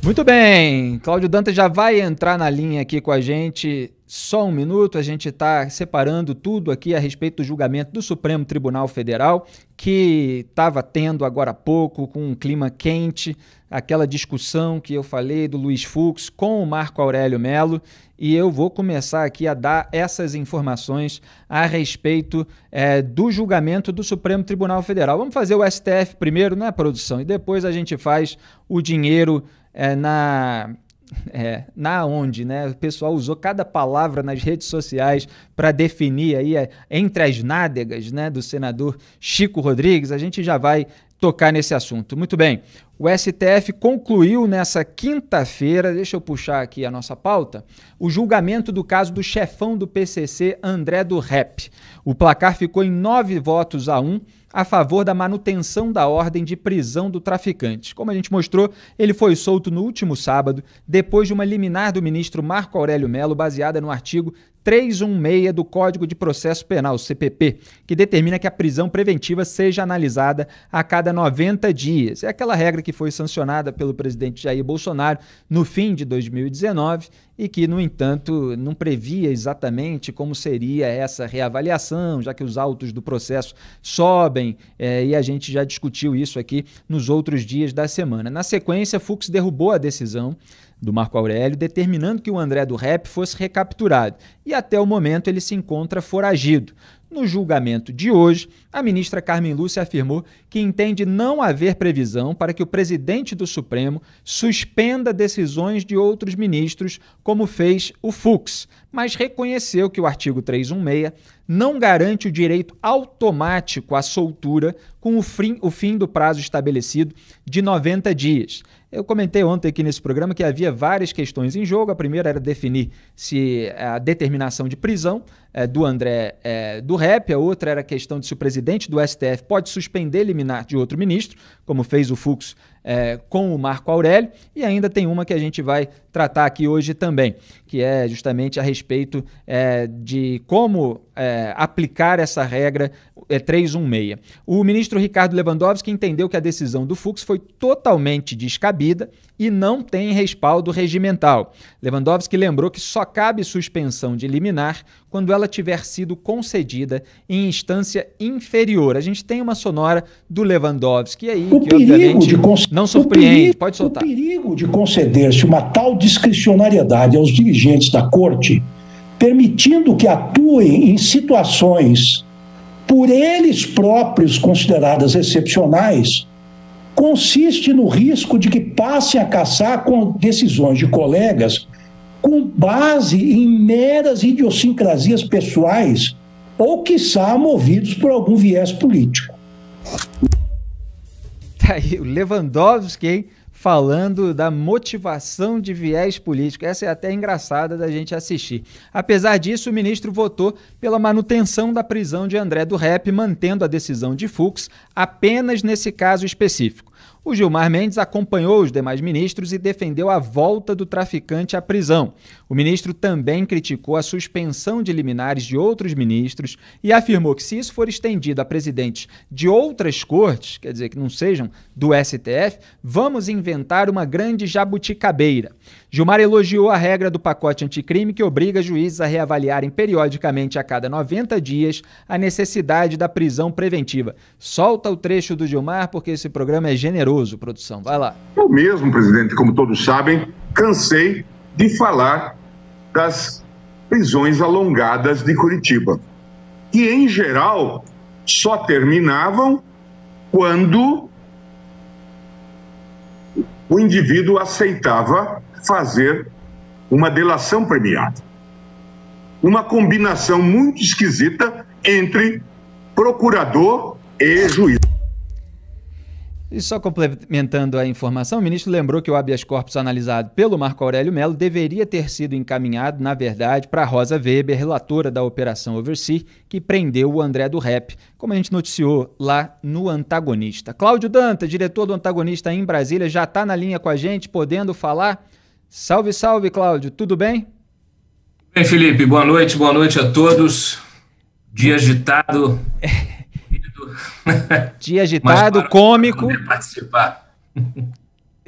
Muito bem, Cláudio Dantas já vai entrar na linha aqui com a gente. Só um minuto, a gente está separando tudo aqui a respeito do julgamento do Supremo Tribunal Federal, que estava tendo agora há pouco, com um clima quente, aquela discussão que eu falei do Luiz Fux com o Marco Aurélio Mello, e eu vou começar aqui a dar essas informações a respeito do julgamento do Supremo Tribunal Federal. Vamos fazer o STF primeiro, né, produção? E depois a gente faz o dinheiro na onde, né? O pessoal usou cada palavra nas redes sociais para definir aí entre as nádegas, né, do senador Chico Rodrigues. A gente já vai tocar nesse assunto. Muito bem, o STF concluiu nessa quinta-feira, deixa eu puxar aqui a nossa pauta, o julgamento do caso do chefão do PCC, André do Rep. O placar ficou em 9-1 a favor da manutenção da ordem de prisão do traficante. Como a gente mostrou, ele foi solto no último sábado, depois de uma liminar do ministro Marco Aurélio Mello, baseada no artigo 316 do Código de Processo Penal, CPP, que determina que a prisão preventiva seja analisada a cada 90 dias. É aquela regra que foi sancionada pelo presidente Jair Bolsonaro no fim de 2019 e que, no entanto, não previa exatamente como seria essa reavaliação, já que os autos do processo sobem, e a gente já discutiu isso aqui nos outros dias da semana. Na sequência, Fux derrubou a decisão do Marco Aurélio, determinando que o André do Rep fosse recapturado, e até o momento ele se encontra foragido. No julgamento de hoje, a ministra Carmen Lúcia afirmou que entende não haver previsão para que o presidente do Supremo suspenda decisões de outros ministros, como fez o Fux, mas reconheceu que o artigo 316 não garante o direito automático à soltura com o fim do prazo estabelecido de 90 dias. Eu comentei ontem aqui nesse programa que havia várias questões em jogo. A primeira era definir se a determinação de prisão do André do Rep, a outra era a questão de se o presidente do STF pode suspender liminar de outro ministro, como fez o Fux com o Marco Aurélio, e ainda tem uma que a gente vai tratar aqui hoje também, que é justamente a respeito de como aplicar essa regra 316. O ministro Ricardo Lewandowski entendeu que a decisão do Fux foi totalmente descabida e não tem respaldo regimental. Lewandowski lembrou que só cabe suspensão de liminar quando ela tiver sido concedida em instância inferior. A gente tem uma sonora do Lewandowski aí, que obviamente não surpreende. Pode soltar. O perigo de conceder-se uma tal discricionariedade aos dirigentes da Corte, permitindo que atuem em situações por eles próprios consideradas excepcionais, consiste no risco de que passem a caçar com decisões de colegas com base em meras idiosincrasias pessoais ou, quiçá, movidos por algum viés político. Tá aí o Lewandowski, hein? Falando da motivação de viés político. Essa é até engraçada da gente assistir. Apesar disso, o ministro votou pela manutenção da prisão de André do Rep, mantendo a decisão de Fux apenas nesse caso específico. O Gilmar Mendes acompanhou os demais ministros e defendeu a volta do traficante à prisão. O ministro também criticou a suspensão de liminares de outros ministros e afirmou que, se isso for estendido a presidentes de outras cortes, quer dizer, que não sejam do STF, vamos inventar uma grande jabuticabeira. Gilmar elogiou a regra do pacote anticrime que obriga juízes a reavaliarem periodicamente a cada 90 dias a necessidade da prisão preventiva. Solta o trecho do Gilmar, porque esse programa é generoso, produção. Vai lá. Eu mesmo, presidente, como todos sabem, cansei de falar das prisões alongadas de Curitiba, que, em geral, só terminavam quando o indivíduo aceitava fazer uma delação premiada. Uma combinação muito esquisita entre procurador e juiz. E só complementando a informação, o ministro lembrou que o habeas corpus analisado pelo Marco Aurélio Mello deveria ter sido encaminhado, na verdade, para Rosa Weber, relatora da Operação Overseer, que prendeu o André do Rep, como a gente noticiou lá no Antagonista. Cláudio Dantas, diretor do Antagonista em Brasília, já está na linha com a gente, podendo falar. Salve, salve, Cláudio, tudo bem? Bem, Felipe, boa noite a todos. Dia agitado. Dia agitado, cômico. Participar.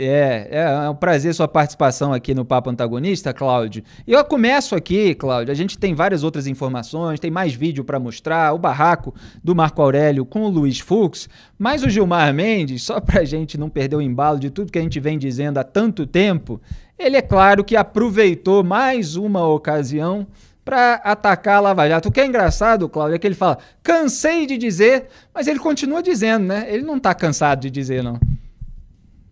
É um prazer sua participação aqui no Papo Antagonista, Cláudio. E eu começo aqui, Cláudio, a gente tem várias outras informações, tem mais vídeo para mostrar, o barraco do Marco Aurélio com o Luiz Fux, mas o Gilmar Mendes, só para a gente não perder o embalo de tudo que a gente vem dizendo há tanto tempo, ele é claro que aproveitou mais uma ocasião para atacar a Lava Jato. O que é engraçado, Cláudio, é que ele fala, cansei de dizer, mas ele continua dizendo, né? Ele não está cansado de dizer, não.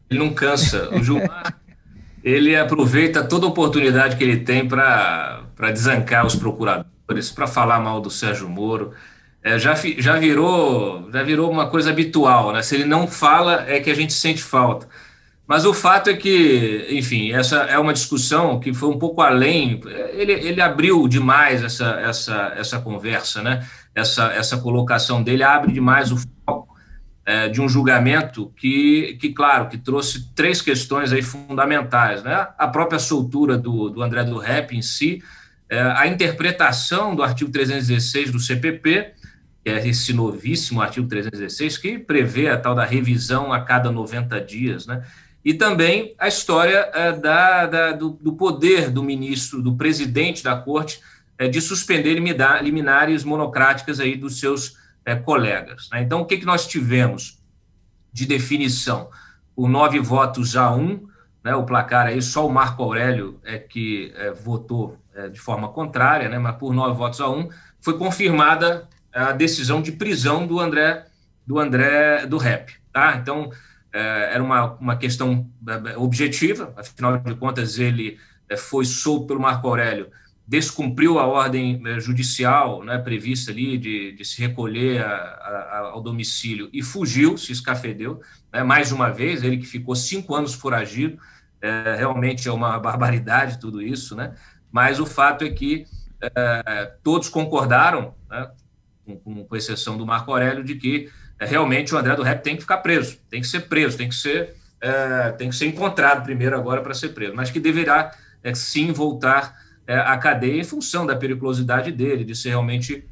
Ele não cansa. O Gilmar, ele aproveita toda oportunidade que ele tem para desancar os procuradores, para falar mal do Sérgio Moro. Já virou uma coisa habitual, né? Se ele não fala, é que a gente sente falta. Mas o fato é que, enfim, essa é uma discussão que foi um pouco além. Ele abriu demais essa conversa, né? Essa colocação dele abre demais o foco de um julgamento que, claro, que trouxe três questões aí fundamentais, né? A própria soltura do André do Rep em si, a interpretação do artigo 316 do CPP, que é esse novíssimo artigo 316, que prevê a tal da revisão a cada 90 dias, né? E também a história do poder do ministro, do presidente da corte, de suspender liminares monocráticas aí dos seus colegas, né? Então, o que nós tivemos de definição? Por 9 votos a 1, né, o placar aí, só o Marco Aurélio que votou de forma contrária, né, mas por 9 votos a 1, foi confirmada a decisão de prisão do André do Rep. Tá? Então, era uma questão objetiva, afinal de contas, ele foi solto pelo Marco Aurélio, descumpriu a ordem judicial, né, prevista ali de se recolher ao domicílio e fugiu, se escafedeu, né, mais uma vez, ele que ficou 5 anos foragido, realmente é uma barbaridade tudo isso, né, mas o fato é que todos concordaram, né, com exceção do Marco Aurélio, de que realmente o André do Rep tem que ficar preso, tem que ser preso, tem que ser encontrado primeiro agora para ser preso, mas que deverá sim voltar à cadeia em função da periculosidade dele, de ser realmente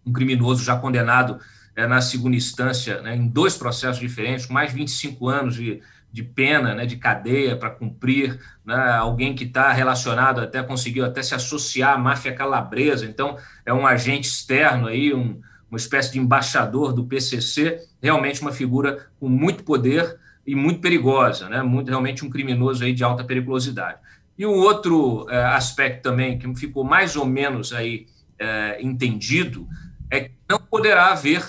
um criminoso já condenado na segunda instância, né, em 2 processos diferentes, com mais de 25 anos de pena, né, de cadeia para cumprir, né, alguém que está relacionado, conseguiu até se associar à máfia calabresa, então é um agente externo, aí, uma espécie de embaixador do PCC, realmente uma figura com muito poder e muito perigosa, né, realmente um criminoso aí de alta periculosidade. E o outro aspecto também, que ficou mais ou menos aí entendido, é que não poderá haver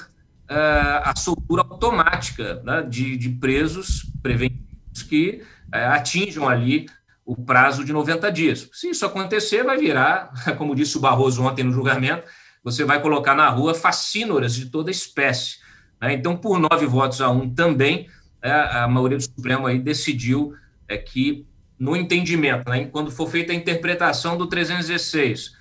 a soltura automática, né, de presos preventivos que atinjam ali o prazo de 90 dias. Se isso acontecer, vai virar, como disse o Barroso ontem no julgamento, você vai colocar na rua facínoras de toda espécie, né? Então, por 9 votos a 1 também, a maioria do Supremo aí decidiu que, no entendimento, né, quando for feita a interpretação do 316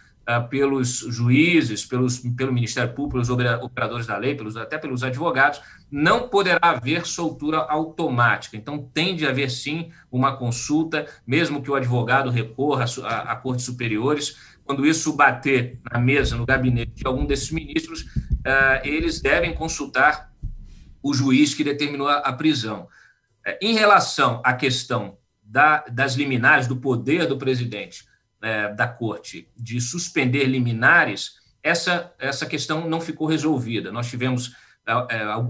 pelos juízes, pelo Ministério Público, pelos operadores da lei, até pelos advogados, não poderá haver soltura automática. Então, tem de haver, sim, uma consulta, mesmo que o advogado recorra a cortes superiores. Quando isso bater na mesa, no gabinete de algum desses ministros, eles devem consultar o juiz que determinou a prisão. Em relação à questão das liminares, do poder do presidente da corte de suspender liminares, essa questão não ficou resolvida. Nós tivemos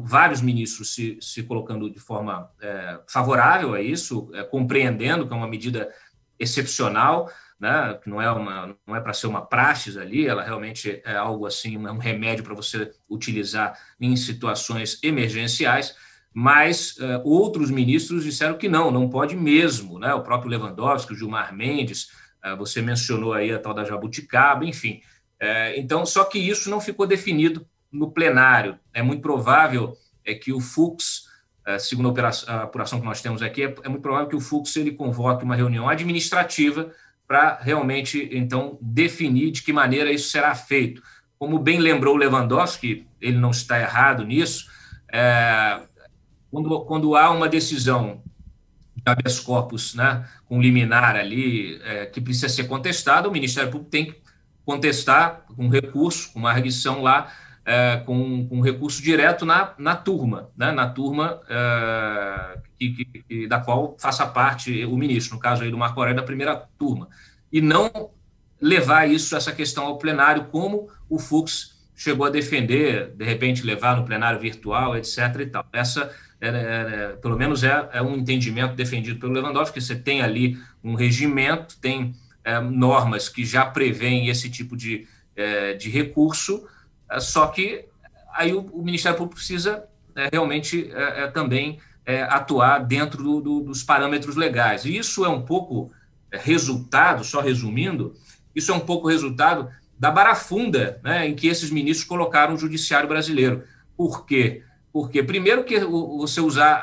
vários ministros se colocando de forma favorável a isso, compreendendo que é uma medida excepcional, né, que não é para ser uma praxis ali, ela realmente é algo assim, um remédio para você utilizar em situações emergenciais, mas outros ministros disseram que não pode mesmo, né? O próprio Lewandowski, o Gilmar Mendes, você mencionou aí a tal da jabuticaba, enfim. Então, só que isso não ficou definido no plenário. É muito provável que o Fux, segundo a apuração que nós temos aqui, é muito provável que o Fux ele convoque uma reunião administrativa para realmente, então, definir de que maneira isso será feito. Como bem lembrou o Lewandowski, ele não está errado nisso, quando há uma decisão de habeas corpus, né, com liminar ali, que precisa ser contestada, o Ministério Público tem que contestar com recurso, com uma arguição lá, com recurso direto na turma, né? Na turma da qual faça parte o ministro, no caso aí do Marco Aurélio, da primeira turma, e não levar essa questão ao plenário, como o Fux chegou a defender, de repente levar no plenário virtual, etc. e tal. Essa, pelo menos, é um entendimento defendido pelo Lewandowski, que você tem ali um regimento, tem normas que já prevêem esse tipo de recurso, só que aí o Ministério Público precisa realmente também atuar dentro dos parâmetros legais. E isso é um pouco resultado, só resumindo, isso é um pouco resultado da barafunda, né, em que esses ministros colocaram o judiciário brasileiro. Por quê? Porque, primeiro, que você usar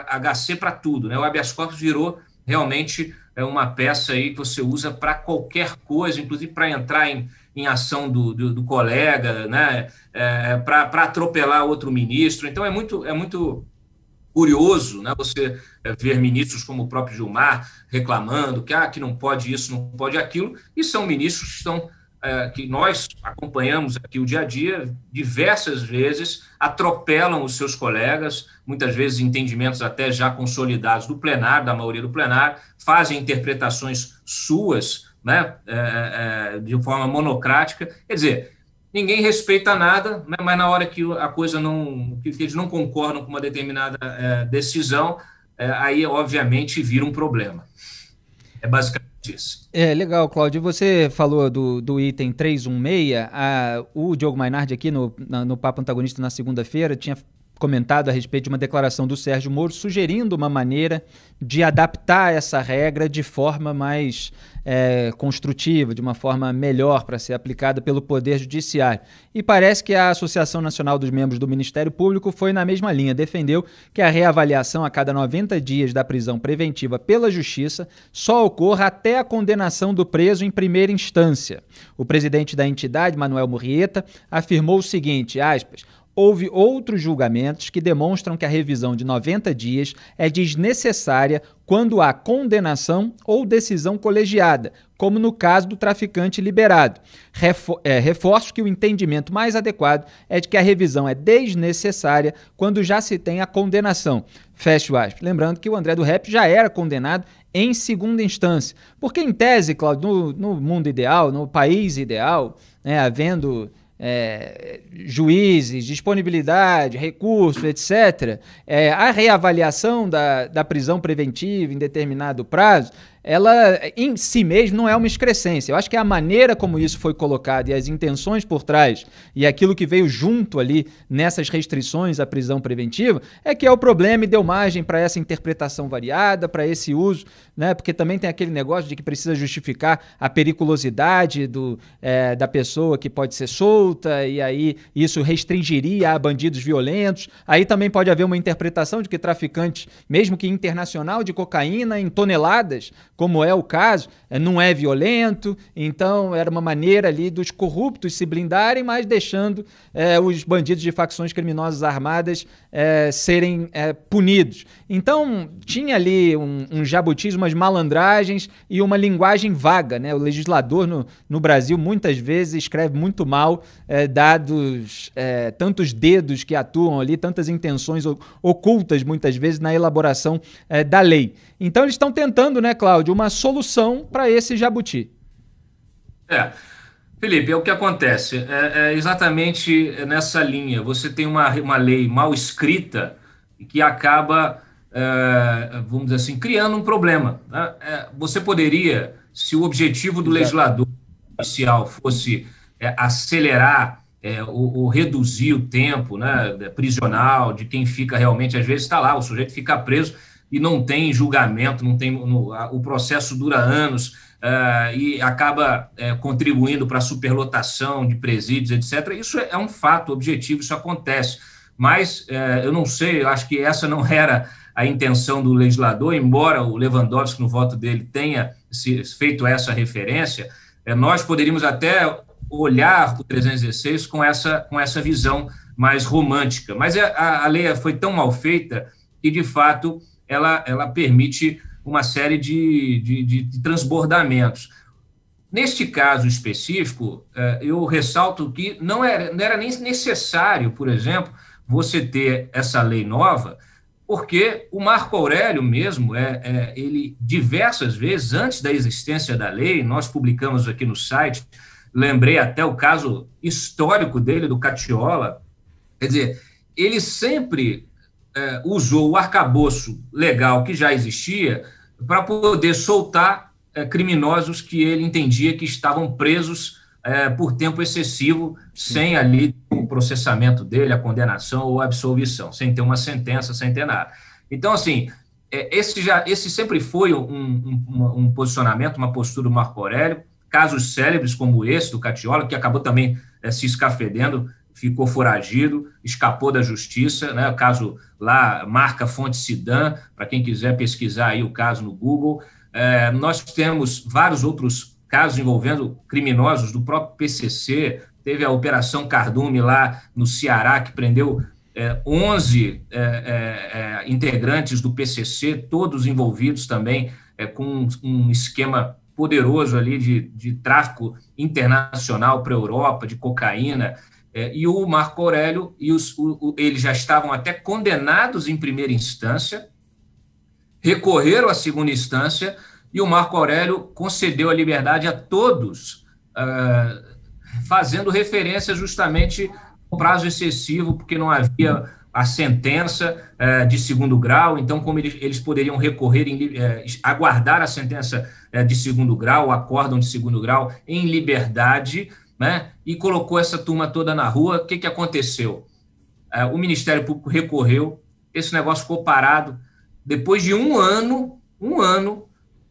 a HC para tudo, né? O habeas corpus virou realmente uma peça aí que você usa para qualquer coisa, inclusive para entrar em ação do colega, né? Para atropelar outro ministro. Então, é muito curioso, né, você ver ministros como o próprio Gilmar reclamando que não pode isso, não pode aquilo, e são ministros que estão que nós acompanhamos aqui o dia a dia, diversas vezes atropelam os seus colegas, muitas vezes entendimentos até já consolidados do plenário, da maioria do plenário, fazem interpretações suas, né, de forma monocrática. Quer dizer, ninguém respeita nada, né, mas na hora que a coisa que eles não concordam com uma determinada decisão, aí obviamente vira um problema. É basicamente isso. Legal, Cláudio. Você falou do item 316. O Diogo Mainardi aqui no Papo Antagonista na segunda-feira tinha comentado a respeito de uma declaração do Sérgio Moro sugerindo uma maneira de adaptar essa regra de forma mais construtiva, de uma forma melhor para ser aplicada pelo Poder Judiciário. E parece que a Associação Nacional dos Membros do Ministério Público foi na mesma linha, defendeu que a reavaliação a cada 90 dias da prisão preventiva pela Justiça só ocorra até a condenação do preso em primeira instância. O presidente da entidade, Manuel Murrieta, afirmou o seguinte, aspas, houve outros julgamentos que demonstram que a revisão de 90 dias é desnecessária quando há condenação ou decisão colegiada, como no caso do traficante liberado. Reforço que o entendimento mais adequado é de que a revisão é desnecessária quando já se tem a condenação. Fecho aspas. Lembrando que o André do Rep já era condenado em segunda instância. Porque, em tese, Cláudio, no mundo ideal, no país ideal, né, havendo juízes, disponibilidade, recurso, etc., a reavaliação da prisão preventiva em determinado prazo, ela em si mesma não é uma excrescência. Eu acho que a maneira como isso foi colocado e as intenções por trás e aquilo que veio junto ali nessas restrições à prisão preventiva é que é o problema e deu margem para essa interpretação variada, para esse uso, né? Porque também tem aquele negócio de que precisa justificar a periculosidade da pessoa que pode ser solta e aí isso restringiria a bandidos violentos. Aí também pode haver uma interpretação de que traficantes, mesmo que internacional, de cocaína em toneladas, como é o caso, não é violento, então era uma maneira ali dos corruptos se blindarem, mas deixando os bandidos de facções criminosas armadas serem punidos. Então tinha ali um jabutis, umas malandragens e uma linguagem vaga, né? O legislador no Brasil muitas vezes escreve muito mal, dados tantos dedos que atuam ali, tantas intenções ocultas muitas vezes na elaboração da lei. Então eles estão tentando, né, Cláudio, uma solução para esse jabuti. Felipe, é o que acontece. É exatamente nessa linha. Você tem uma lei mal escrita que acaba, vamos dizer assim, criando um problema. Você poderia, se o objetivo do legislador inicial fosse acelerar ou reduzir o tempo, né, prisional de quem fica realmente, às vezes está lá, o sujeito fica preso e não tem julgamento, o processo dura anos e acaba contribuindo para a superlotação de presídios, etc. Isso é um fato objetivo, isso acontece. Mas eu não sei, eu acho que essa não era a intenção do legislador, embora o Lewandowski, no voto dele, tenha feito essa referência, nós poderíamos até olhar o 316 com essa visão mais romântica. Mas a lei foi tão mal feita que, de fato, ela permite uma série de transbordamentos. Neste caso específico, eu ressalto que não era nem necessário, por exemplo, você ter essa lei nova, porque o Marco Aurélio mesmo, ele diversas vezes, antes da existência da lei, nós publicamos aqui no site, lembrei até o caso histórico dele, do Catiola, quer dizer, ele sempre usou o arcabouço legal que já existia para poder soltar criminosos que ele entendia que estavam presos por tempo excessivo, sem ali o processamento dele, a condenação ou a absolvição, sem ter uma sentença, sem ter nada. Então, assim, esse sempre foi um posicionamento, uma postura do Marco Aurélio. Casos célebres como esse do Catiola, que acabou também se escafedendo, ficou foragido, escapou da justiça, né? O caso lá, marca fonte Sidan, para quem quiser pesquisar aí o caso no Google. Nós temos vários outros casos envolvendo criminosos do próprio PCC, teve a Operação Cardume lá no Ceará, que prendeu 11 integrantes do PCC, todos envolvidos também com um esquema poderoso ali de tráfico internacional para a Europa, de cocaína, e o Marco Aurélio, eles já estavam até condenados em primeira instância, recorreram à segunda instância, e o Marco Aurélio concedeu a liberdade a todos, fazendo referência justamente ao prazo excessivo, porque não havia a sentença de segundo grau, então como eles poderiam recorrer, aguardar a sentença de segundo grau, o acórdão de segundo grau em liberdade, né? E colocou essa turma toda na rua. O que aconteceu? O Ministério Público recorreu, esse negócio ficou parado. Depois de um ano,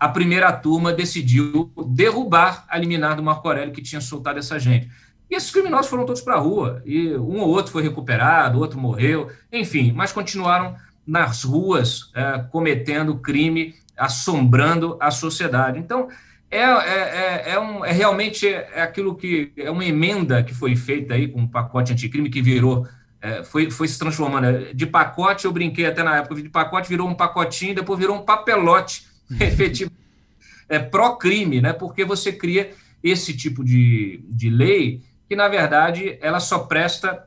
a primeira turma decidiu derrubar a liminar do Marco Aurélio, que tinha soltado essa gente. E esses criminosos foram todos para a rua, e um ou outro foi recuperado, outro morreu, enfim, mas continuaram nas ruas cometendo crime, assombrando a sociedade. Então, realmente aquilo que é uma emenda que foi feita aí com um pacote anticrime que virou, foi se transformando. De pacote, eu brinquei até na época, de pacote virou um pacotinho, depois virou um papelote, efetivo, pró-crime, né? Porque você cria esse tipo de lei que, na verdade, ela só presta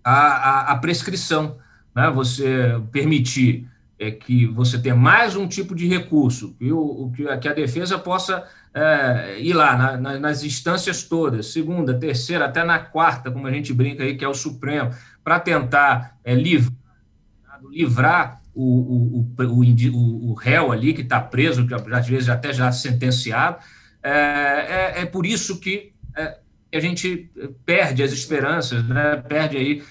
a prescrição, né? Você permitir que você tenha mais um tipo de recurso, que a defesa possa ir lá nas instâncias todas, segunda, terceira, até na quarta, como a gente brinca aí, que é o Supremo, para tentar livrar o réu ali que está preso, que às vezes até já sentenciado. Por isso que a gente perde as esperanças, né? Perde aí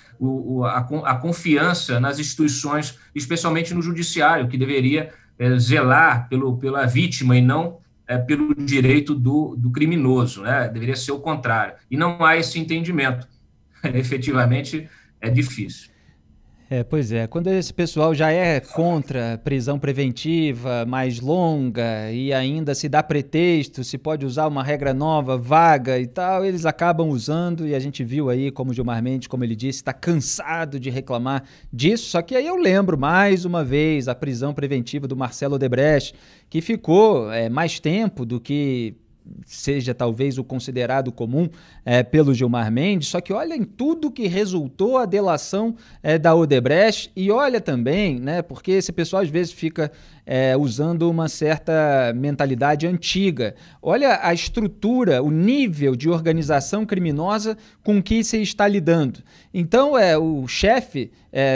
a confiança nas instituições, especialmente no judiciário, que deveria zelar pela vítima e não pelo direito do criminoso, né? Deveria ser o contrário. E não há esse entendimento. Efetivamente, é difícil. Pois é, quando esse pessoal já é contra prisão preventiva mais longa e ainda se dá pretexto, se pode usar uma regra nova, vaga e tal, eles acabam usando, e a gente viu aí como o Gilmar Mendes, como ele disse, está cansado de reclamar disso. Só que aí eu lembro mais uma vez a prisão preventiva do Marcelo Odebrecht, que ficou mais tempo do que seja talvez o considerado comum pelo Gilmar Mendes, só que olha em tudo que resultou a delação da Odebrecht, e olha também, né, porque esse pessoal às vezes fica usando uma certa mentalidade antiga. Olha a estrutura, o nível de organização criminosa com que se está lidando. Então, o chefe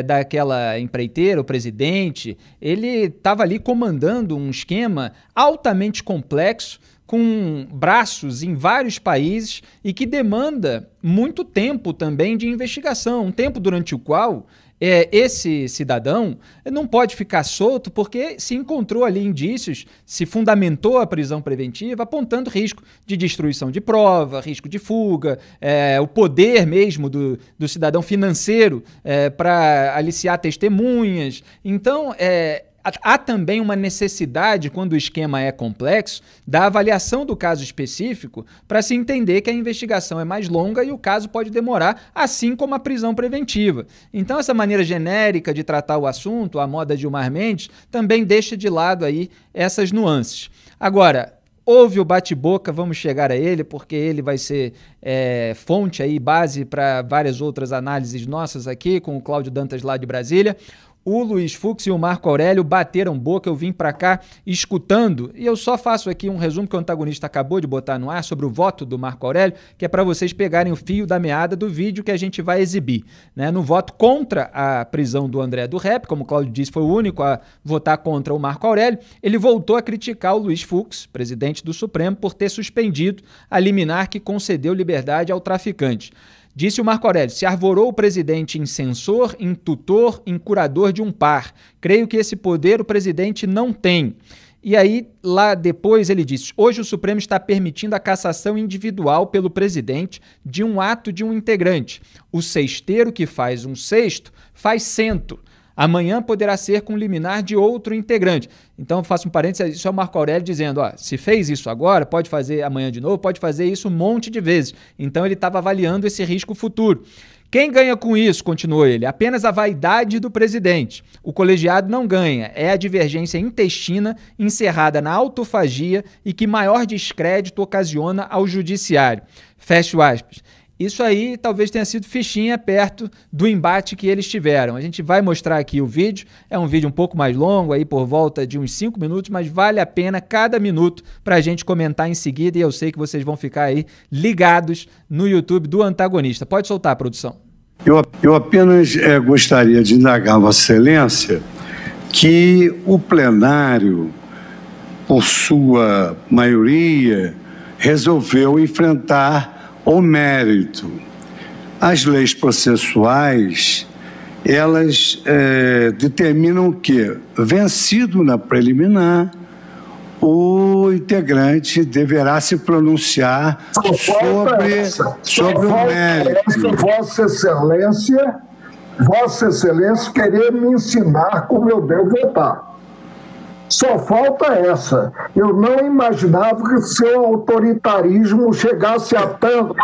daquela empreiteira, o presidente, ele estava ali comandando um esquema altamente complexo, com braços em vários países e que demanda muito tempo também de investigação, um tempo durante o qual esse cidadão não pode ficar solto porque se encontrou ali indícios, se fundamentou a prisão preventiva apontando risco de destruição de prova, risco de fuga, o poder mesmo do cidadão financeiro para aliciar testemunhas. Então, há também uma necessidade, quando o esquema é complexo, da avaliação do caso específico para se entender que a investigação é mais longa e o caso pode demorar, assim como a prisão preventiva. Então, essa maneira genérica de tratar o assunto, a moda Gilmar Mendes, também deixa de lado aí essas nuances. Agora, Houve o bate-boca, vamos chegar a ele, porque ele vai ser fonte aí, base para várias outras análises nossas aqui, com o Cláudio Dantas lá de Brasília. O Luiz Fux e o Marco Aurélio bateram boca, eu vim para cá escutando, e eu só faço aqui um resumo que o antagonista acabou de botar no ar sobre o voto do Marco Aurélio, que é para vocês pegarem o fio da meada do vídeo que a gente vai exibir, né? No voto contra a prisão do André do Rep, como o Cláudio disse, foi o único a votar contra o Marco Aurélio, ele voltou a criticar o Luiz Fux, presidente do Supremo, por ter suspendido a liminar que concedeu liberdade ao traficante. Disse o Marco Aurélio, se arvorou o presidente em censor, em tutor, em curador de um par. Creio que esse poder o presidente não tem. E aí, lá depois, ele disse, hoje o Supremo está permitindo a cassação individual pelo presidente de um ato de um integrante. O sexteiro que faz um sexto faz cento. Amanhã poderá ser com liminar de outro integrante. Então, faço um parênteses, isso é o Marco Aurélio dizendo, se fez isso agora, pode fazer amanhã de novo, pode fazer isso um monte de vezes. Então, ele estava avaliando esse risco futuro. Quem ganha com isso, continuou ele, apenas a vaidade do presidente. O colegiado não ganha, é a divergência intestina encerrada na autofagia e que maior descrédito ocasiona ao judiciário. Fecho aspas. Isso aí talvez tenha sido fichinha perto do embate que eles tiveram. A gente vai mostrar aqui o vídeo, é um vídeo um pouco mais longo, aí por volta de uns 5 minutos, mas vale a pena cada minuto para a gente comentar em seguida e eu sei que vocês vão ficar aí ligados no YouTube do antagonista. Pode soltar, produção. Eu apenas gostaria de indagar a Vossa Excelência que o plenário, por sua maioria, resolveu enfrentar o mérito. As leis processuais, elas determinam que, vencido na preliminar, o integrante deverá se pronunciar sobre o mérito. Vossa Excelência querer me ensinar como eu devo votar. Só falta essa. Eu não imaginava que seu autoritarismo chegasse a tanto.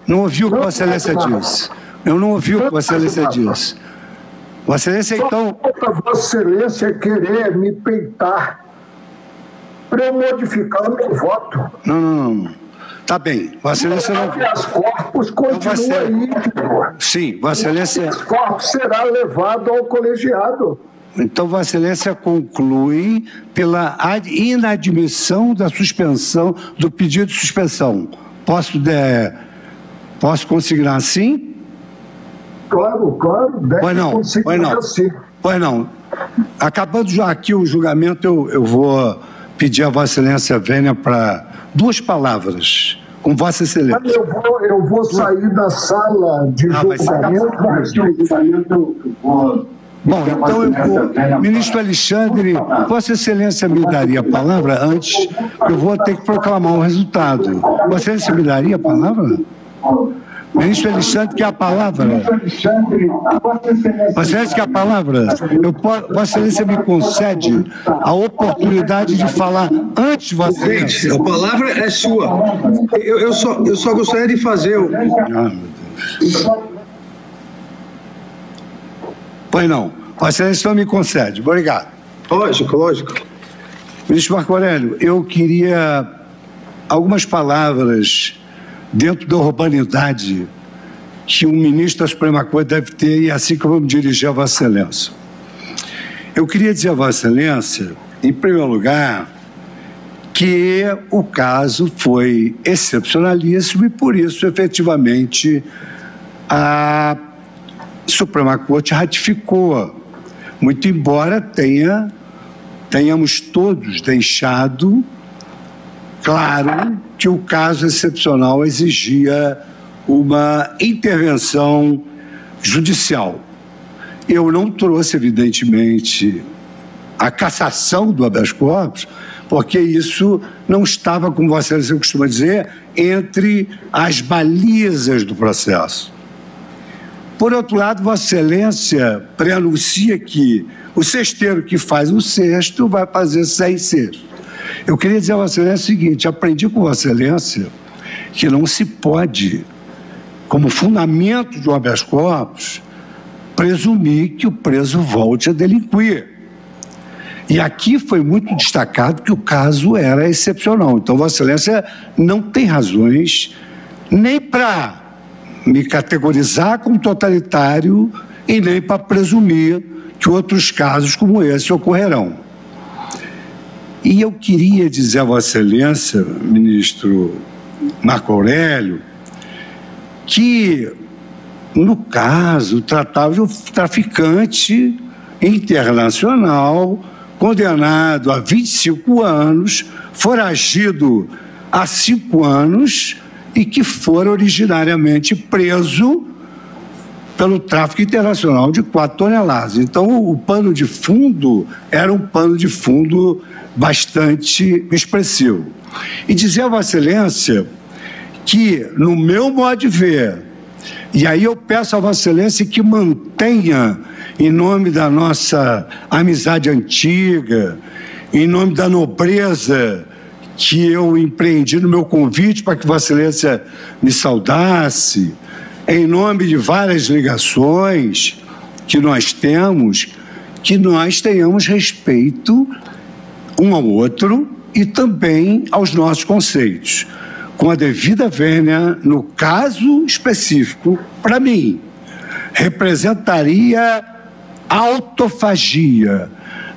Não ouviu o que Vossa Excelência disse. Eu não ouvi o que Vossa Excelência disse. Vossa Excelência, então... Só falta Vossa Excelência querer me peitar para eu modificar o meu voto. Não. Tá bem. Vossa Excelência não... Habeas corpus continua aí. Sim, Vossa Excelência... Habeas corpus será levado ao colegiado. Então, Vossa Excelência conclui pela inadmissão da suspensão, do pedido de suspensão. Posso consignar assim? Claro, deve consignar assim. Pois não. Acabando já aqui o julgamento, eu vou pedir a Vossa Excelência venha para 2 palavras, com Vossa Excelência. Mas eu vou sair da sala de julgamento. Bom, então, ministro Alexandre, Vossa Excelência me daria a palavra antes, eu vou ter que proclamar um resultado. Vossa Excelência me daria a palavra? Ministro Alexandre, quer a palavra? Vossa Excelência, quer a palavra? Vossa Excelência me concede a oportunidade de falar antes de Vossa Excelência. A palavra é sua. Eu só gostaria de fazer... meu Deus. Pois não. Vossa Excelência não me concede. Obrigado. Lógico. Ministro Marco Aurélio, eu queria algumas palavras dentro da urbanidade que um ministro da Suprema Corte deve ter, e assim que eu vou me dirigir a Vossa Excelência. Eu queria dizer a Vossa Excelência, em primeiro lugar, que o caso foi excepcionalíssimo e, por isso, efetivamente, a Suprema Corte ratificou, muito embora tenhamos todos deixado claro que o caso excepcional exigia uma intervenção judicial. Eu não trouxe, evidentemente, a cassação do habeas corpus, porque isso não estava, como Vossa Excelência costuma dizer, entre as balizas do processo. Por outro lado, Vossa Excelência preanuncia que o cesteiro que faz um cesto vai fazer 6 cestos. Eu queria dizer a Vossa Excelência o seguinte: aprendi com Vossa Excelência que não se pode, como fundamento de um habeas corpus, presumir que o preso volte a delinquir. E aqui foi muito destacado que o caso era excepcional. Então, Vossa Excelência não tem razões nem para me categorizar como totalitário e nem para presumir que outros casos como esse ocorrerão. E eu queria dizer a Vossa Excelência, ministro Marco Aurélio, que, no caso, tratava de um traficante internacional condenado a 25 anos, foragido há 5 anos e que fora originariamente preso pelo tráfico internacional de 4 toneladas. Então, o pano de fundo era um pano de fundo bastante expressivo. E dizer a Vossa Excelência que, no meu modo de ver, e aí eu peço a Vossa Excelência que mantenha, em nome da nossa amizade antiga, em nome da nobreza que eu empreendi no meu convite para que Vossa Excelência me saudasse, em nome de várias ligações que nós temos, que nós tenhamos respeito um ao outro e também aos nossos conceitos. Com a devida vênia, no caso específico, para mim, representaria autofagia,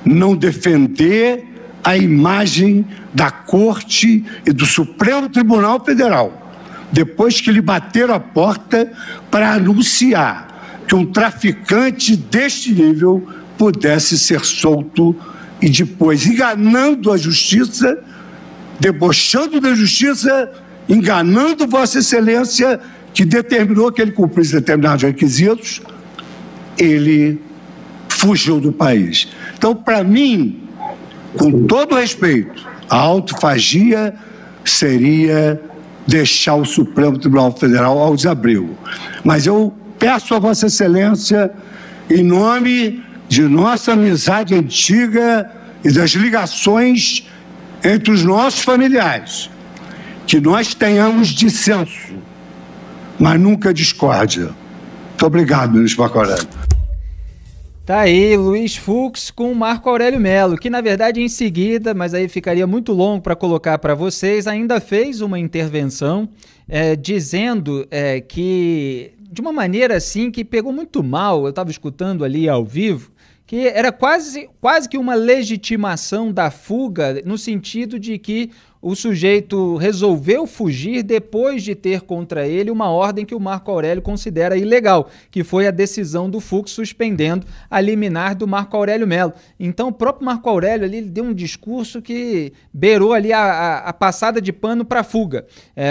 não defender a imagem da Corte e do Supremo Tribunal Federal, depois que lhe bateram a porta para anunciar que um traficante deste nível pudesse ser solto e depois, enganando a justiça, debochando da justiça, enganando Vossa Excelência, que determinou que ele cumprisse determinados requisitos, ele fugiu do país. Então, para mim, com todo respeito, a autofagia seria deixar o Supremo Tribunal Federal ao desabrigo. Mas eu peço a Vossa Excelência, em nome de nossa amizade antiga e das ligações entre os nossos familiares, que nós tenhamos dissenso, mas nunca discórdia. Muito obrigado, ministro Marco Aurélio. Tá aí, Luiz Fux com Marco Aurélio Melo, que na verdade em seguida, mas aí ficaria muito longo para colocar para vocês, ainda fez uma intervenção dizendo que, de uma maneira assim, que pegou muito mal, eu estava escutando ali ao vivo, que era quase que uma legitimação da fuga, no sentido de que o sujeito resolveu fugir depois de ter contra ele uma ordem que o Marco Aurélio considera ilegal, que foi a decisão do Fux suspendendo a liminar do Marco Aurélio Melo. Então o próprio Marco Aurélio ali deu um discurso que beirou ali a passada de pano para a fuga,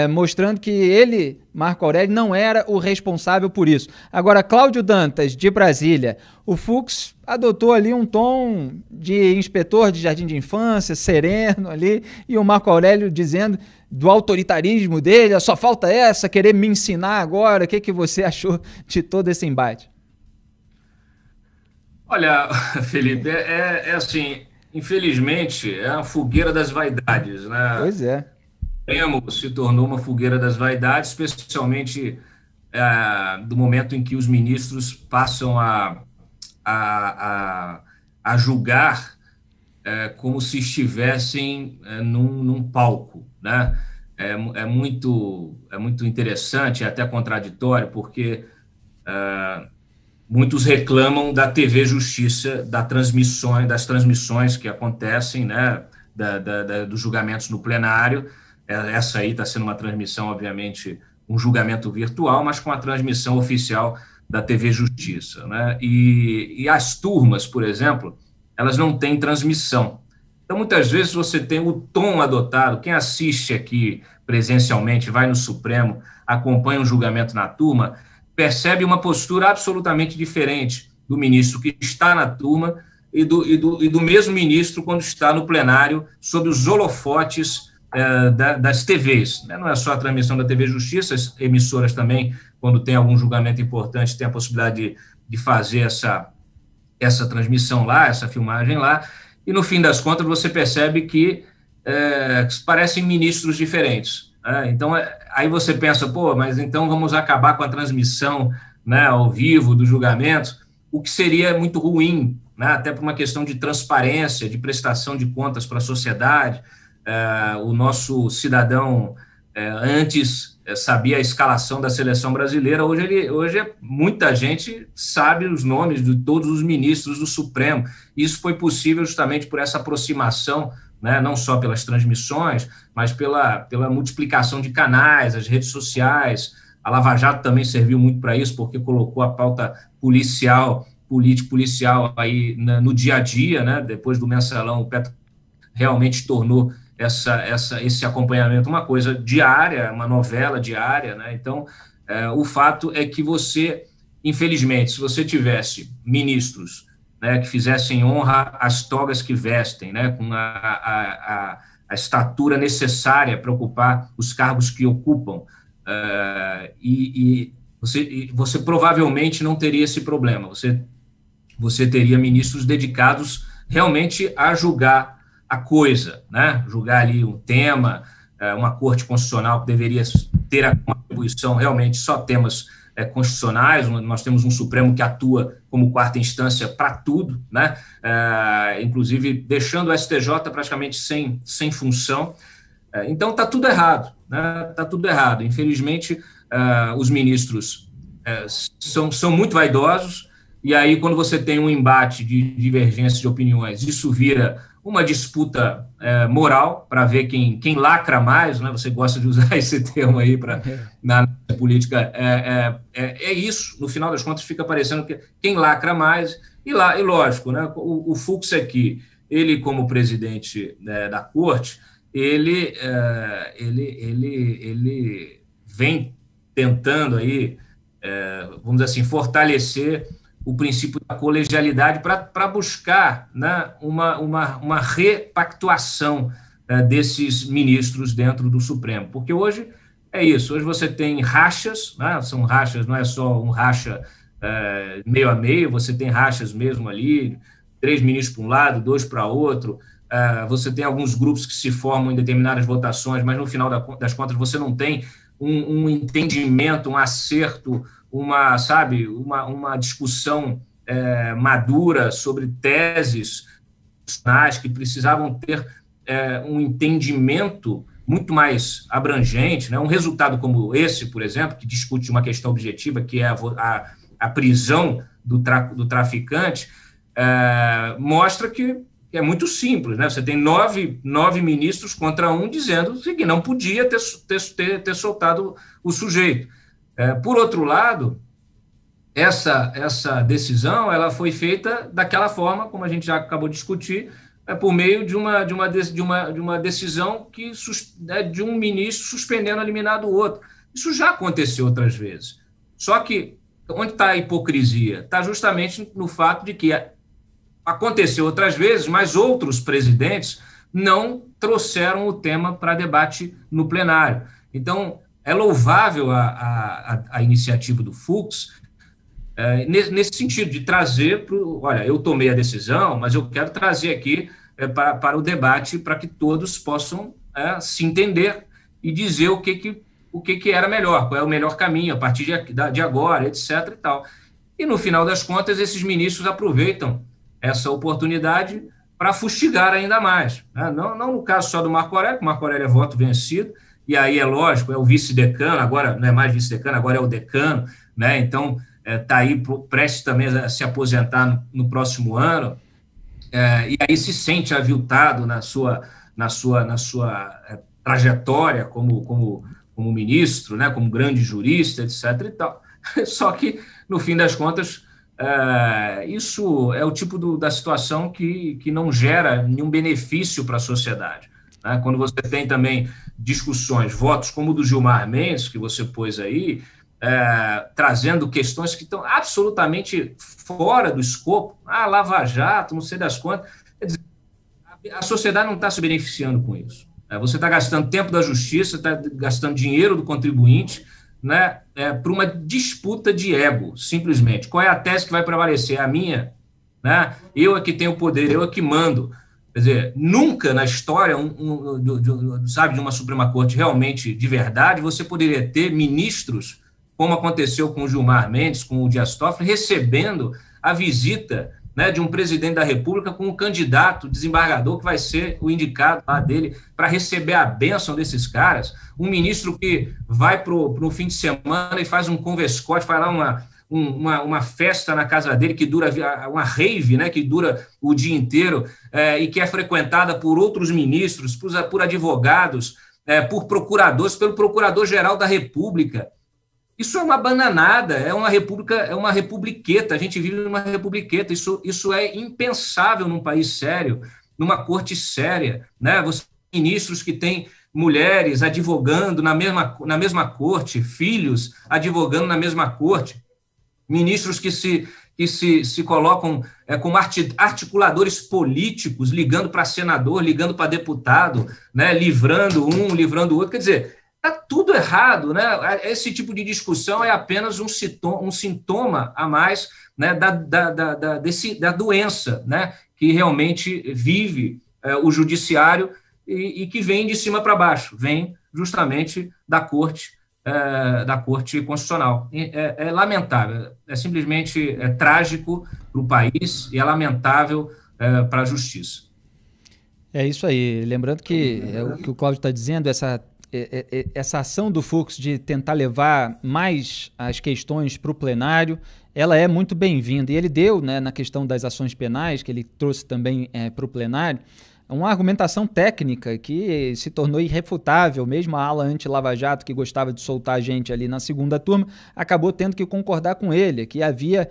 mostrando que ele, Marco Aurélio, não era o responsável por isso. Agora, Cláudio Dantas, de Brasília, o Fux adotou ali um tom de inspetor de jardim de infância, sereno ali, e o Marco Aurélio dizendo do autoritarismo dele, só falta essa, querer me ensinar agora. O que você achou de todo esse embate? Olha, Felipe, assim, infelizmente, é a fogueira das vaidades, né? Pois é. O se tornou uma fogueira das vaidades, especialmente do momento em que os ministros passam a julgar como se estivessem num palco, né? É muito interessante, até contraditório, porque muitos reclamam da TV Justiça, das transmissões que acontecem, né, dos julgamentos no plenário. Essa aí está sendo uma transmissão, obviamente, um julgamento virtual, mas com a transmissão oficial da TV Justiça, né? E as turmas, por exemplo, elas não têm transmissão. Então, muitas vezes você tem o tom adotado, quem assiste aqui presencialmente, vai no Supremo, acompanha um julgamento na turma, percebe uma postura absolutamente diferente do ministro que está na turma e do mesmo ministro quando está no plenário, sob os holofotes das TVs, né? Não é só a transmissão da TV Justiça, as emissoras também, quando tem algum julgamento importante, tem a possibilidade de fazer essa transmissão lá, essa filmagem lá, e no fim das contas você percebe que parecem ministros diferentes, né? Então, aí você pensa, mas então vamos acabar com a transmissão, né, ao vivo do julgamento, o que seria muito ruim né, até por uma questão de transparência, de prestação de contas para a sociedade. O nosso cidadão antes sabia a escalação da seleção brasileira, hoje muita gente sabe os nomes de todos os ministros do Supremo. Isso foi possível justamente por essa aproximação, né, não só pelas transmissões, mas pela multiplicação de canais, as redes sociais. A Lava Jato também serviu muito para isso, porque colocou a pauta político-policial aí no dia a dia, né? Depois do mensalão, o Petro realmente tornou esse acompanhamento uma coisa diária, uma novela diária, né? Então, o fato é que você, infelizmente, se você tivesse ministros, né, que fizessem honra às togas que vestem, né, com a estatura necessária para ocupar os cargos que ocupam, você provavelmente não teria esse problema. Você teria ministros dedicados realmente a julgar a coisa, né? Julgar ali um tema, uma corte constitucional que deveria ter uma atribuição realmente só temas constitucionais. Nós temos um Supremo que atua como quarta instância para tudo, né? Inclusive deixando o STJ praticamente sem função. Então está tudo errado, né? Está tudo errado. Infelizmente, os ministros são muito vaidosos, e aí quando você tem um embate de divergência de opiniões, isso vira uma disputa moral para ver quem lacra mais, né? Você gosta de usar esse termo aí na política. É isso, no final das contas, fica parecendo que quem lacra mais, e lógico, né? O Fux aqui, ele como presidente da corte, ele vem tentando aí, vamos dizer assim, fortalecer o princípio da colegialidade para buscar, né, uma repactuação desses ministros dentro do Supremo. Porque hoje é isso, hoje você tem rachas, né, são rachas, não é só um racha meio a meio, você tem rachas mesmo ali, 3 ministros para um lado, 2 para outro, você tem alguns grupos que se formam em determinadas votações, mas no final das contas você não tem um entendimento, um acerto, uma discussão madura sobre teses que precisavam ter um entendimento muito mais abrangente, né? Um resultado como esse, por exemplo, que discute uma questão objetiva, que é a prisão do traficante, mostra que é muito simples, né? Você tem 9 ministros contra 1 dizendo que não podia ter soltado o sujeito. Por outro lado, essa decisão ela foi feita daquela forma, como a gente já acabou de discutir, por meio de uma decisão de um ministro suspendendo a liminar do outro. Isso já aconteceu outras vezes. Só que onde está a hipocrisia? Está justamente no fato de que aconteceu outras vezes, mas outros presidentes não trouxeram o tema para debate no plenário. Então, é louvável a iniciativa do Fux, nesse sentido, de trazer olha, eu tomei a decisão, mas eu quero trazer aqui para o debate, para que todos possam se entender e dizer o que era melhor, qual é o melhor caminho a partir de agora, etc. e tal. E, no final das contas, esses ministros aproveitam essa oportunidade para fustigar ainda mais, né? Não no caso só do Marco Aurélio, que o Marco Aurélio é voto vencido, e aí é lógico, é o vice-decano, agora não é mais vice-decano, agora é o decano, né? Então está aí prestes também a se aposentar no próximo ano, e aí se sente aviltado na sua trajetória como ministro, né? Como grande jurista, etc. e tal. Só que, no fim das contas, isso é o tipo da situação que não gera nenhum benefício para a sociedade, né? Quando você tem também discussões, votos como o do Gilmar Mendes, que você pôs aí, trazendo questões que estão absolutamente fora do escopo, Lava Jato, não sei das quantas. Quer dizer, a sociedade não está se beneficiando com isso. Você está gastando tempo da justiça, está gastando dinheiro do contribuinte, né, para uma disputa de ego, simplesmente. Qual é a tese que vai prevalecer? A minha? Né? Eu é que tenho poder, eu é que mando. Quer dizer, nunca na história de uma Suprema Corte realmente de verdade, você poderia ter ministros, como aconteceu com o Gilmar Mendes, com o Dias Toffoli, recebendo a visita, né, de um presidente da República com um candidato desembargador que vai ser o indicado lá dele para receber a bênção desses caras, um ministro que vai para o fim de semana e faz um converscote, faz lá uma festa na casa dele que dura, uma rave, né, que dura o dia inteiro, e que é frequentada por outros ministros, por advogados, por procuradores, pelo Procurador-Geral da República. Isso é uma bananada, é uma republiqueta, a gente vive numa republiqueta, isso é impensável num país sério, numa corte séria, né? Você tem ministros que têm mulheres advogando na mesma corte, filhos advogando na mesma corte, ministros que se colocam como articuladores políticos, ligando para senador, ligando para deputado, né? Livrando um, livrando o outro, quer dizer, está tudo errado, né? Esse tipo de discussão é apenas um sintoma a mais, né, da doença, né, que realmente vive o judiciário e que vem de cima para baixo, vem justamente da Corte Constitucional. É lamentável, é simplesmente trágico para o país e é lamentável para a justiça. É isso aí. Lembrando que o que o Cláudio está dizendo, essa ação do Fux de tentar levar mais as questões para o plenário, ela é muito bem-vinda. E ele deu, né, na questão das ações penais, que ele trouxe também para o plenário, uma argumentação técnica que se tornou irrefutável. Mesmo a ala anti-Lava Jato, que gostava de soltar a gente ali na segunda turma, acabou tendo que concordar com ele, que havia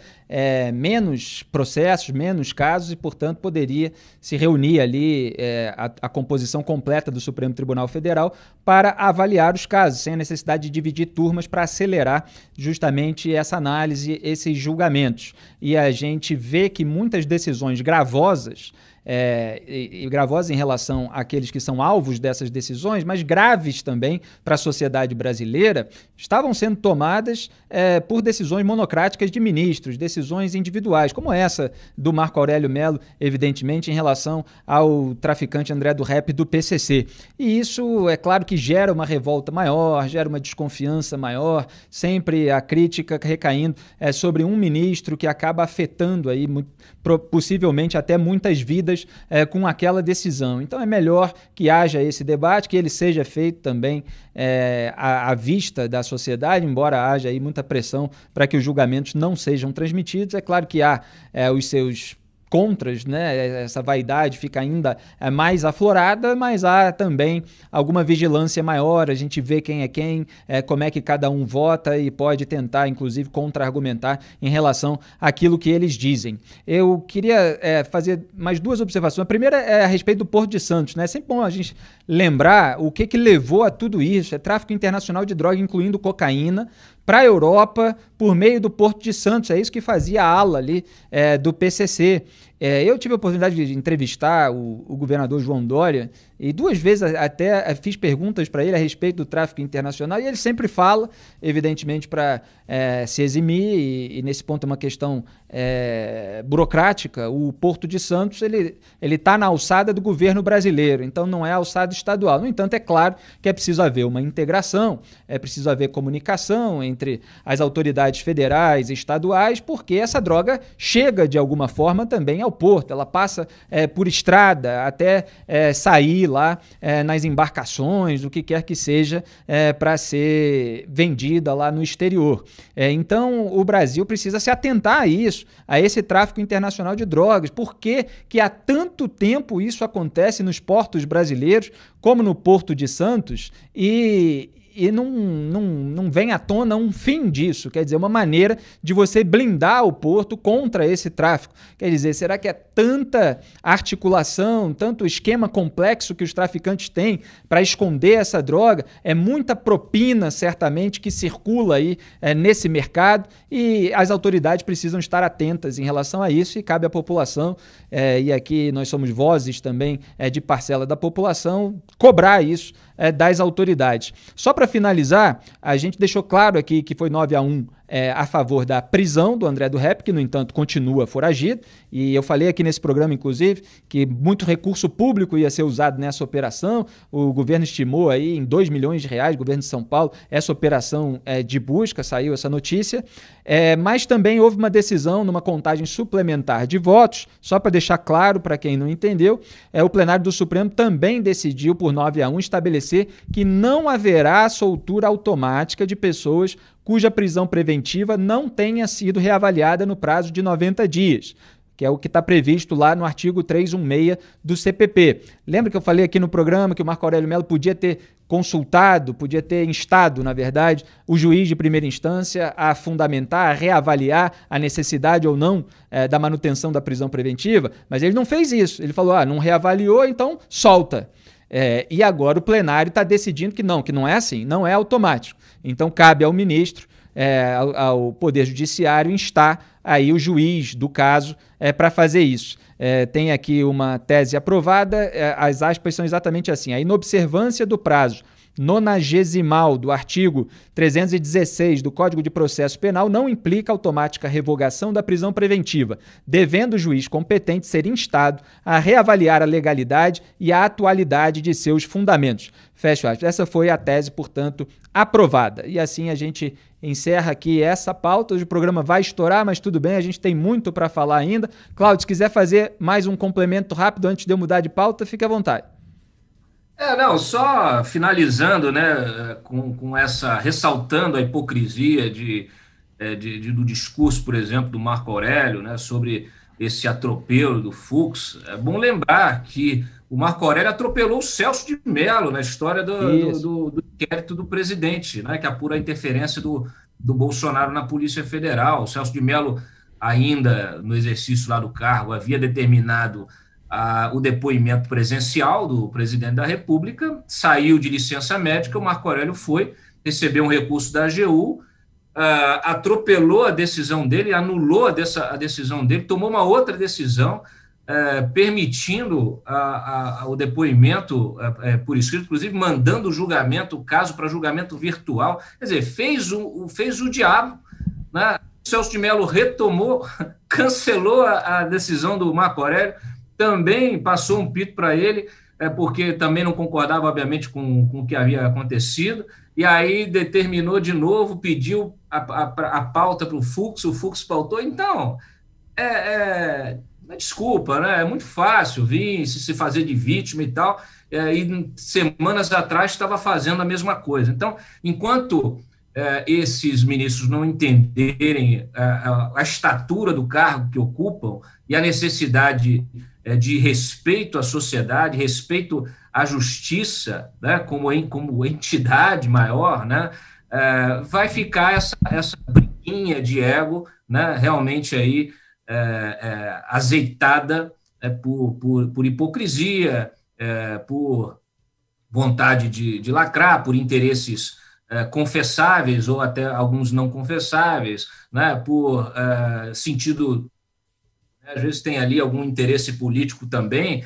menos processos, menos casos e, portanto, poderia se reunir ali a composição completa do Supremo Tribunal Federal para avaliar os casos, sem a necessidade de dividir turmas para acelerar justamente essa análise, esses julgamentos. E a gente vê que muitas decisões gravosas, e gravosas em relação àqueles que são alvos dessas decisões, mas graves também para a sociedade brasileira, estavam sendo tomadas por decisões monocráticas de ministros, decisões individuais, como essa do Marco Aurélio Mello, evidentemente, em relação ao traficante André do Rep do PCC. E isso, é claro que gera uma revolta maior, gera uma desconfiança maior, sempre a crítica recaindo sobre um ministro que acaba afetando aí, possivelmente até muitas vidas com aquela decisão. Então é melhor que haja esse debate, que ele seja feito também à vista da sociedade, embora haja aí muita pressão para que os julgamentos não sejam transmitidos. É claro que há os seus contras, né? Essa vaidade fica ainda mais aflorada, mas há também alguma vigilância maior, a gente vê quem é quem, como é que cada um vota e pode tentar, inclusive, contra-argumentar em relação àquilo que eles dizem. Eu queria fazer mais duas observações. A primeira é a respeito do Porto de Santos, né? É sempre bom a gente lembrar o que levou a tudo isso. É tráfico internacional de droga, incluindo cocaína, para a Europa por meio do Porto de Santos. É isso que fazia a ala ali do PCC. Eu tive a oportunidade de entrevistar o governador João Dória e duas vezes até fiz perguntas para ele a respeito do tráfico internacional e ele sempre fala, evidentemente, para se eximir e nesse ponto é uma questão burocrática. O Porto de Santos ele está na alçada do governo brasileiro, então não é alçada estadual. No entanto, é claro que é preciso haver uma integração, é preciso haver comunicação entre as autoridades federais e estaduais, porque essa droga chega de alguma forma também ao porto, ela passa por estrada até sair lá nas embarcações, o que quer que seja, para ser vendida lá no exterior. Então o Brasil precisa se atentar a isso, a esse tráfico internacional de drogas. Por que há tanto tempo isso acontece nos portos brasileiros, como no Porto de Santos, e não vem à tona um fim disso? Quer dizer, uma maneira de você blindar o porto contra esse tráfico. Quer dizer, será que é tanta articulação, tanto esquema complexo que os traficantes têm para esconder essa droga? É muita propina, certamente, que circula aí nesse mercado, e as autoridades precisam estar atentas em relação a isso, e cabe à população, e aqui nós somos vozes também de parcela da população, cobrar isso das autoridades. Só para finalizar, a gente deixou claro aqui que foi 9-1 a favor da prisão do André do Rep, que, no entanto, continua foragido. E eu falei aqui nesse programa, inclusive, que muito recurso público ia ser usado nessa operação. O governo estimou aí em R$2 milhões, o governo de São Paulo, essa operação de busca, saiu essa notícia. Mas também houve uma decisão numa contagem suplementar de votos, só para deixar claro para quem não entendeu, o plenário do Supremo também decidiu por 9-1 estabelecer que não haverá soltura automática de pessoas cuja prisão preventiva não tenha sido reavaliada no prazo de 90 dias, que é o que está previsto lá no artigo 316 do CPP. Lembra que eu falei aqui no programa que o Marco Aurélio Mello podia ter consultado, podia ter instado, na verdade, o juiz de primeira instância a fundamentar, a reavaliar a necessidade ou não da manutenção da prisão preventiva? Mas ele não fez isso. Ele falou, não reavaliou, então solta. E agora o plenário está decidindo que não é assim, não é automático. Então cabe ao ministro, ao Poder Judiciário, instar aí o juiz do caso para fazer isso. Tem aqui uma tese aprovada, as aspas são exatamente assim: a inobservância do prazo 90º do artigo 316 do Código de Processo Penal não implica automática revogação da prisão preventiva, devendo o juiz competente ser instado a reavaliar a legalidade e a atualidade de seus fundamentos. Fecho aspas. Essa foi a tese, portanto, aprovada. E assim a gente encerra aqui essa pauta. Hoje o programa vai estourar, mas tudo bem, a gente tem muito para falar ainda. Cláudio, se quiser fazer mais um complemento rápido antes de eu mudar de pauta, fique à vontade. Só finalizando, né, com essa, ressaltando a hipocrisia do discurso, por exemplo, do Marco Aurélio, né, sobre esse atropelo do Fux. É bom lembrar que o Marco Aurélio atropelou o Celso de Mello na história do inquérito do presidente, né, que apura a interferência do Bolsonaro na Polícia Federal. O Celso de Mello, ainda no exercício lá do cargo, havia determinado o depoimento presencial do presidente da República, saiu de licença médica, o Marco Aurélio foi, recebeu um recurso da AGU, atropelou a decisão dele, anulou a decisão dele, tomou uma outra decisão, permitindo o depoimento por escrito, inclusive mandando o caso para julgamento virtual. Quer dizer, fez o diabo, né? O Celso de Mello retomou, cancelou a decisão do Marco Aurélio, também passou um pito para ele, porque também não concordava, obviamente, com o que havia acontecido, e aí determinou de novo, pediu a pauta para o Fux pautou. Então, desculpa, né? É muito fácil vir se fazer de vítima e tal, e semanas atrás estava fazendo a mesma coisa. Então, enquanto esses ministros não entenderem a estatura do cargo que ocupam e a necessidade de respeito à sociedade, respeito à justiça, né, como entidade maior, né, vai ficar essa briguinha de ego, né, realmente aí azeitada por hipocrisia, por vontade de lacrar, por interesses confessáveis ou até alguns não confessáveis, né, por sentido, às vezes tem ali algum interesse político também.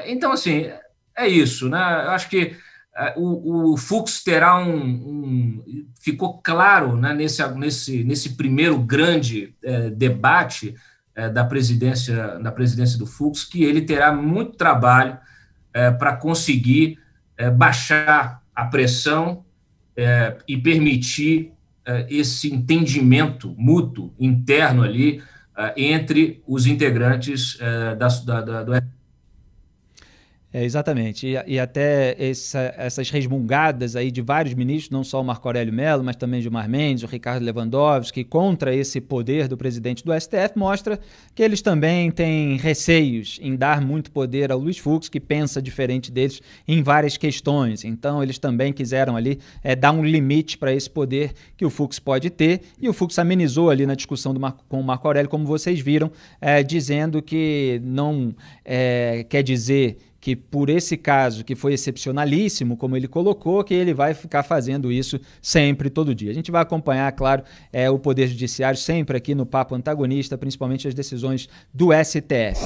Então, assim, é isso, né? Eu acho que o Fux terá ficou claro, né, nesse primeiro grande debate da presidência do Fux, que ele terá muito trabalho para conseguir baixar a pressão e permitir esse entendimento mútuo interno ali entre os integrantes do exatamente, e até essas resmungadas aí de vários ministros, não só o Marco Aurélio Mello, mas também Gilmar Mendes, o Ricardo Lewandowski, contra esse poder do presidente do STF, mostra que eles também têm receios em dar muito poder ao Luiz Fux, que pensa diferente deles em várias questões. Então, eles também quiseram ali dar um limite para esse poder que o Fux pode ter, e o Fux amenizou ali na discussão com o Marco Aurélio, como vocês viram, dizendo que não quer dizer que por esse caso, que foi excepcionalíssimo, como ele colocou, que ele vai ficar fazendo isso sempre, todo dia. A gente vai acompanhar, claro, o Poder Judiciário sempre aqui no Papo Antagonista, principalmente as decisões do STF.